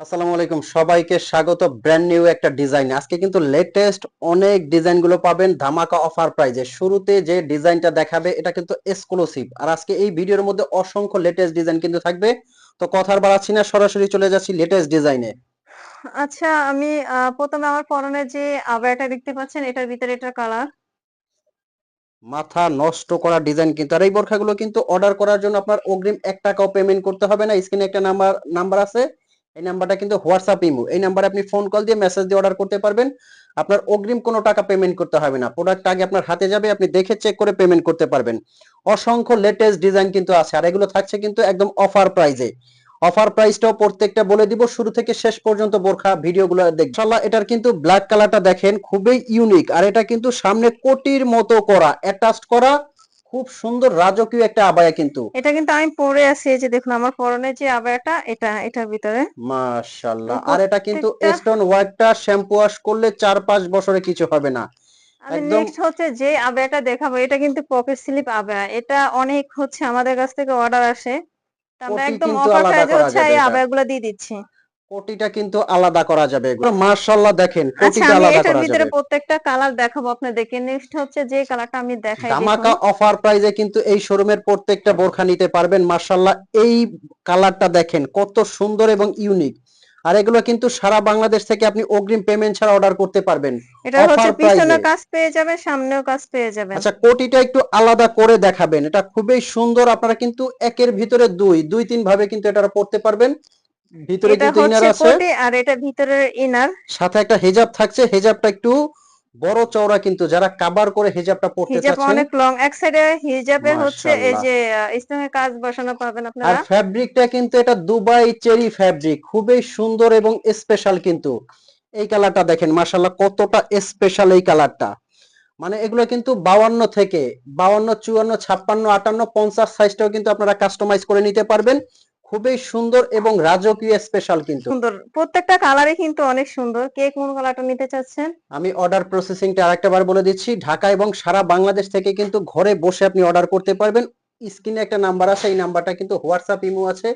আসসালামু আলাইকুম, সবাইকে স্বাগত ব্র্যান্ড নিউ একটা ডিজাইন। আজকে কিন্তু লেটেস্ট অনেক ডিজাইন গুলো পাবেন ধামাকা অফার প্রাইজে। শুরুতে যে ডিজাইনটা দেখাবে এটা কিন্তু এক্সক্লুসিভ, আর আজকে এই ভিডিওর মধ্যে অসংখ্য লেটেস্ট ডিজাইন কিন্তু থাকবে। তো কথার বাড়াচ্ছি না, সরাসরি চলে যাচ্ছি লেটেস্ট ডিজাইনে। আচ্ছা, আমি ১ম এ আমার পরনে যে আবায়াটা দেখতে পাচ্ছেন, এটার ভিতরে এটার কালার। মাথা নষ্ট করা ডিজাইন কিন্তু। আর এই বোরখাগুলো কিন্তু অর্ডার করার জন্য আপনার অগ্রিম ১ টাকাও পেমেন্ট করতে হবে না। স্ক্রিনে একটা নাম্বার আছে। এই নাম্বারটা কিন্তু হোয়াটসঅ্যাপ ইমো। এই নাম্বারে আপনি ফোন কল দিয়ে মেসেজ দিয়ে অর্ডার করতে পারবেন। আপনার অগ্রিম কোনো টাকা পেমেন্ট করতে হবে না। প্রোডাক্ট আগে আপনার হাতে যাবে, আপনি দেখে চেক করে পেমেন্ট করতে পারবেন। অসংখ্য লেটেস্ট ডিজাইন কিন্তু আছে, আর এগুলো থাকছে কিন্তু একদম অফার প্রাইজে। অফার প্রাইসটাও প্রত্যেকটা বলে দিব, শুরু থেকে শেষ পর্যন্ত বোরখা ভিডিওগুলো দেখবেন ইনশাআল্লাহ। এটার কিন্তু ব্ল্যাক কালারটা দেখেন খুবই ইউনিক, আর এটা কিন্তু সামনে কোটির মতো করা অ্যাটাচড করা, খুব সুন্দর রাজকীয় একটা আবায়া কিন্তু। এটা কিন্তু আমি পরে আছি, এই যে দেখুন আমার পরনে যে আবায়াটা এটার ভিতরে। মাশাআল্লাহ। আর এটা কিন্তু প্রত্যেকটা স্টোন ওয়ার্কটা শ্যাম্পু ওয়াশ করলে ৪-৫ বছরে কিছু হবে না। আমি একদম নেক্সট হচ্ছে যে আবায়াটা দেখাবো, এটা কিন্তু পকেট স্লিপ আবায়া। এটা অনেক হচ্ছে আমাদের কাছ থেকে অর্ডার আসে। তো আমরা কোটি একদম কিন্তু অফার আলাদা প্রাইজে করা হচ্ছে যাবে এই এটা। আবায়াগুলো দিয়ে দিচ্ছি। কোটিটা কিন্তু আলাদা করা যাবে এগুলো। মাশাআল্লাহ দেখেন আচ্ছা, কোটিটা আমি আলাদা এটার করা ভিতরে যাবে। প্রত্যেকটা কালার দেখাবো আপনাদেরকে। নেক্সট হচ্ছে যে কালারটা আমি দেখাই, দেখুন। ধামাকা অফার প্রাইজে কিন্তু এই শোরুমের প্রত্যেকটা বোরখা নিতে পারবেন। মাশাআল্লাহ এই কালারটা দেখেন কত সুন্দর এবং ইউনিক। আর এগুলো কিন্তু সারা বাংলাদেশ থেকে আপনি অগ্রিম পেমেন্ট ছাড়া অর্ডার করতে পারবেন এটার হচ্ছে অফার প্রাইজে। পিছনেও কাজ পেয়ে যাবেন, সামনেও কাজ পেয়ে যাবেন। আচ্ছা, কোটিটা একটু আলাদা করে দেখাবেন। এটা খুবই সুন্দর, আপনারা কিন্তু একের ভিতরে দুই দুই তিন ভাবে কিন্তু এটা পড়তে পারবেন। ভিতরে এটা কিন্তু ইনার হচ্ছে আছে, কোটি আর এটা ভিতরের ইনার। সাথে একটা হেজাব থাকছে। হেজাবটা একটু বড় চওড়া কিন্তু, যারা কাভার করে হেজাবটা পড়তে হিজাব চাচ্ছেন। অনেক লং, এক সাইডে হিজাবের হচ্ছে এই মাশাআল্লাহ। যে স্টোনের কাজ বসানো পাবেন আর আপনারা। ফ্যাব্রিকটা কিন্তু এটা দুবাই চেরি ফ্যাব্রিক, খুবই সুন্দর এবং স্পেশাল কিন্তু। এই কালারটা দেখেন মাশাআল্লাহ কতটা স্পেশাল এই কালারটা। মানে এগুলো কিন্তু 52 থেকে 52, 54, 56, 58, 50 সাইজটাও কিন্তু আপনারা কাস্টমাইজ করে নিতে পারবেন। খুবই সুন্দর এবং রাজকীয় স্পেশাল কিন্তু। সুন্দর, প্রত্যেকটা কালারই কিন্তু অনেক সুন্দর। কে কোন কালারটা নিতে চাচ্ছেন? আমি অর্ডার প্রসেসিংটা আরেকটা বার বলে দিচ্ছি। ঢাকা এবং সারা বাংলাদেশ থেকে কিন্তু ঘরে বসে আপনি অর্ডার করতে পারবেন। স্ক্রিনে একটা নাম্বার আছে, এই নাম্বারটা কিন্তু হোয়াটসঅ্যাপ ইমো আছে।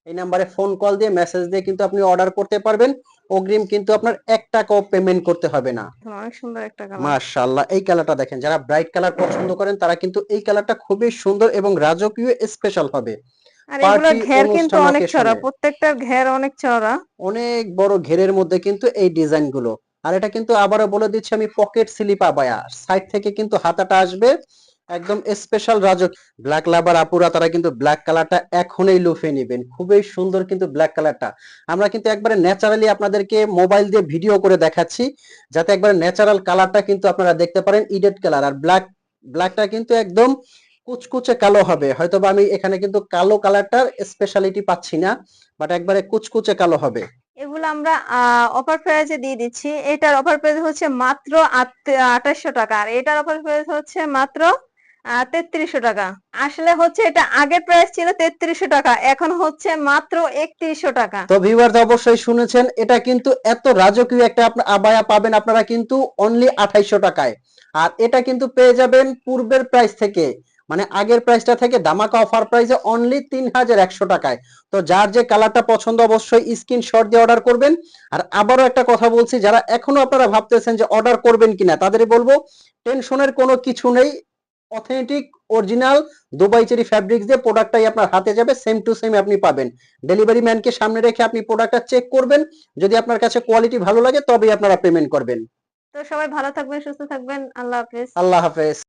এই নাম্বারে ফোন কল দিয়ে মেসেজ দিয়ে কিন্তু আপনি অর্ডার করতে পারবেন। অগ্রিম কিন্তু আপনার ১ টাকাও পেমেন্ট করতে হবে না। অনেক সুন্দর একটা কালার। মাশাআল্লাহ এই কালারটা দেখেন, যারা ব্রাইট কালার পছন্দ করেন তারা কিন্তু এই কালারটা খুবই সুন্দর এবং রাজকীয় স্পেশাল হবে আর এগুলোর পার্টি ঘের কিন্তু অনুষ্ঠান অনেক চওড়া, অকেশনে। প্রত্যেকটার ঘের অনেক চওড়া। অনেক বড় ঘেরের মধ্যে কিন্তু এই ডিজাইন গুলো। আর এটা কিন্তু আবারও বলে দিচ্ছি আমি, পকেট স্লিপ আবায়া। সাইড থেকে কিন্তু হাতাটা আসবে একদম স্পেশাল রাজক। ব্ল্যাক লাভার আপুরা তারা কিন্তু ব্ল্যাক কালারটা এখনই লুফে নেবেন। খুবই সুন্দর কিন্তু ব্ল্যাক কালারটা। আমরা কিন্তু একবারে ন্যাচারালি আপনাদেরকে মোবাইল দিয়ে ভিডিও করে দেখাচ্ছি, যাতে একবারে ন্যাচারাল কালারটা কিন্তু আপনারা দেখতে পারেন। ইডেড কালার আর ব্ল্যাকটা কিন্তু একদম কুচকুচে কালো হবে। হয়তোবা আমি এখানে কিন্তু কালো কালারটার স্পেশালিটি পাচ্ছি না, বাট একবারে কুচকুচে কালো হবে। এগুলো আমরা অফার প্রাইজে দিয়ে দিচ্ছি। এটার অফার প্রাইস হচ্ছে মাত্র ২৮০০ টাকা, আর এটার অফার প্রাইস হচ্ছে মাত্র ৩৩০০ টাকা। আসলে হচ্ছে এটা আগের প্রাইস ছিল ৩৩০০ টাকা, এখন হচ্ছে মাত্র ৩১০০ টাকা। তো ভিউয়ার্স অবশ্যই শুনেছেন, এটা কিন্তু এত রাজকীয় একটা আবায়া পাবেন আপনারা কিন্তু অনলি ২৮০০ টাকায়। আর এটা কিন্তু পেয়ে যাবেন পূর্বের প্রাইস থেকে, মানে আগের প্রাইসটা থেকে ধামাকা অফার প্রাইসে অনলি ৩১০০ টাকায়। তো যার যে কালারটা পছন্দ অবশ্যই স্ক্রিনশট দিয়ে অর্ডার করবেন। আর আবারও একটা কথা বলছি, যারা এখনো আপনারা ভাবতেছেন যে অর্ডার করবেন কিনা, তাদেরই বলবো টেনশনের কোনো কিছু নেই। Authentic original Dubai cherry fabrics দিয়ে প্রোডাক্টটাই আপনার হাতে যাবে, সেম টু সেম আপনি পাবেন। ডেলিভারি ম্যানকে সামনে রেখে আপনি প্রোডাক্টটা চেক করবেন। যদি আপনার কাছে কোয়ালিটি ভালো লাগে তবেই আপনারা পেমেন্ট করবেন। তো সবাই ভালো থাকবেন, সুস্থ থাকবেন। আল্লাহ হাফেজ। আল্লাহ হাফেজ।